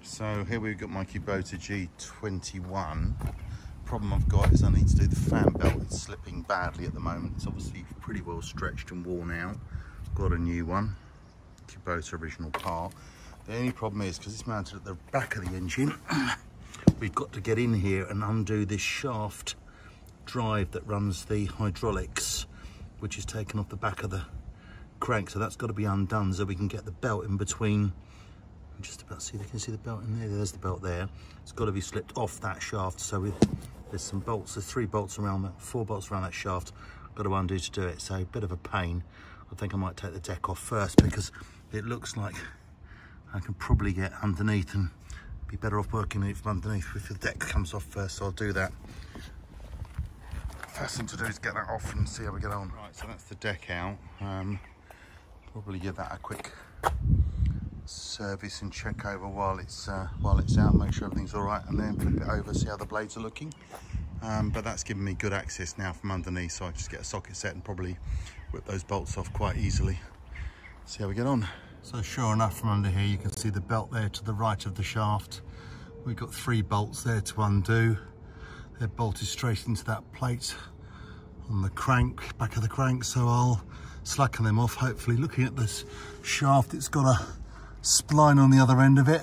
So here we've got my Kubota G21. Problem I've got is I need to do the fan belt. It's slipping badly at the moment. It's obviously pretty well stretched and worn out. Got a new one, Kubota original part. The only problem is, because it's mounted at the back of the engine, we've got to get in here and undo this shaft drive that runs the hydraulics, which is taken off the back of the crank. So that's got to be undone so we can get the belt in between. Just about see, they can see the belt in there. There's the belt there. It's got to be slipped off that shaft. So there's some bolts. There's 3 bolts around that, 4 bolts around that shaft. Got to undo to do it. So a bit of a pain. I think I might take the deck off first because it looks like I can probably get underneath and be better off working it from underneath if the deck comes off first. So I'll do that. First thing to do is get that off and see how we get on. Right, so that's the deck out. Probably give that a quick service and check over while it's out, make sure everything's all right, and then flip it over, see how the blades are looking. But that's given me good access now from underneath, so I just get a socket set and probably whip those bolts off quite easily. See how we get on. So sure enough, from under here you can see the belt there to the right of the shaft. We've got 3 bolts there to undo. They're bolted straight into that plate on the crank, back of the crank, so I'll slacken them off. Hopefully, looking at this shaft, it's got a spline on the other end of it.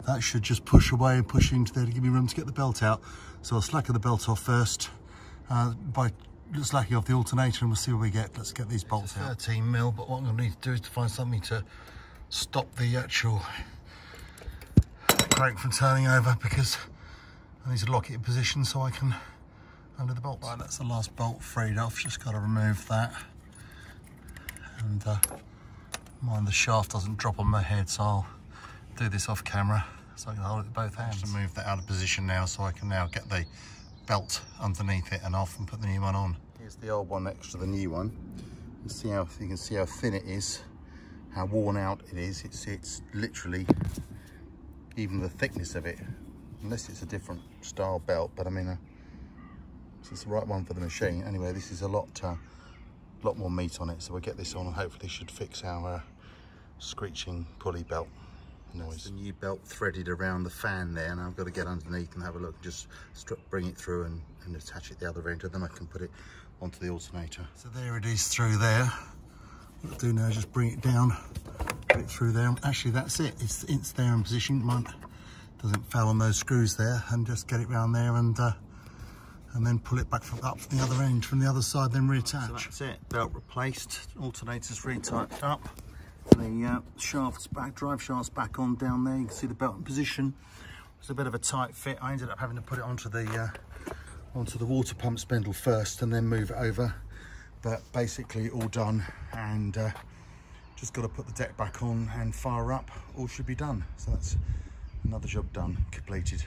That should just push away and push into there to give me room to get the belt out. So I'll slacken the belt off first by slacking off the alternator, and we'll see what we get. Let's get these bolts out. 13mm, but what I'm going to need to do is to find something to stop the actual crank from turning over, because I need to lock it in position so I can undo the bolts. Right, that's the last bolt freed off. Just got to remove that, and mind the shaft doesn't drop on my head, so I'll do this off camera so I can hold it with both hands. Just move that out of position now, so I can now get the belt underneath it and off and put the new one on. Here's the old one next to the new one. You can see how thin it is, how worn out it is. It's literally even the thickness of it, unless it's a different style belt, but I mean it's the right one for the machine. Anyway, this is a lot more meat on it, so we'll get this on and hopefully should fix our screeching pulley belt noise. The new belt threaded around the fan there, and I've got to get underneath and have a look, just bring it through and attach it the other end, and then I can put it onto the alternator. So there it is through there. What I'll do now is just bring it down, put it through there. Actually, that's it. It's there in position. Mine doesn't foul on those screws there, and just get it round there and then pull it back up from the other end, from the other side, then reattach. So that's it, belt replaced, alternator's retyped up, the shafts back, drive shafts back on down there. You can see the belt in position. It's a bit of a tight fit. I ended up having to put it onto the water pump spindle first and then move it over, but basically all done, and just got to put the deck back on and fire up. All should be done. So that's another job done, completed.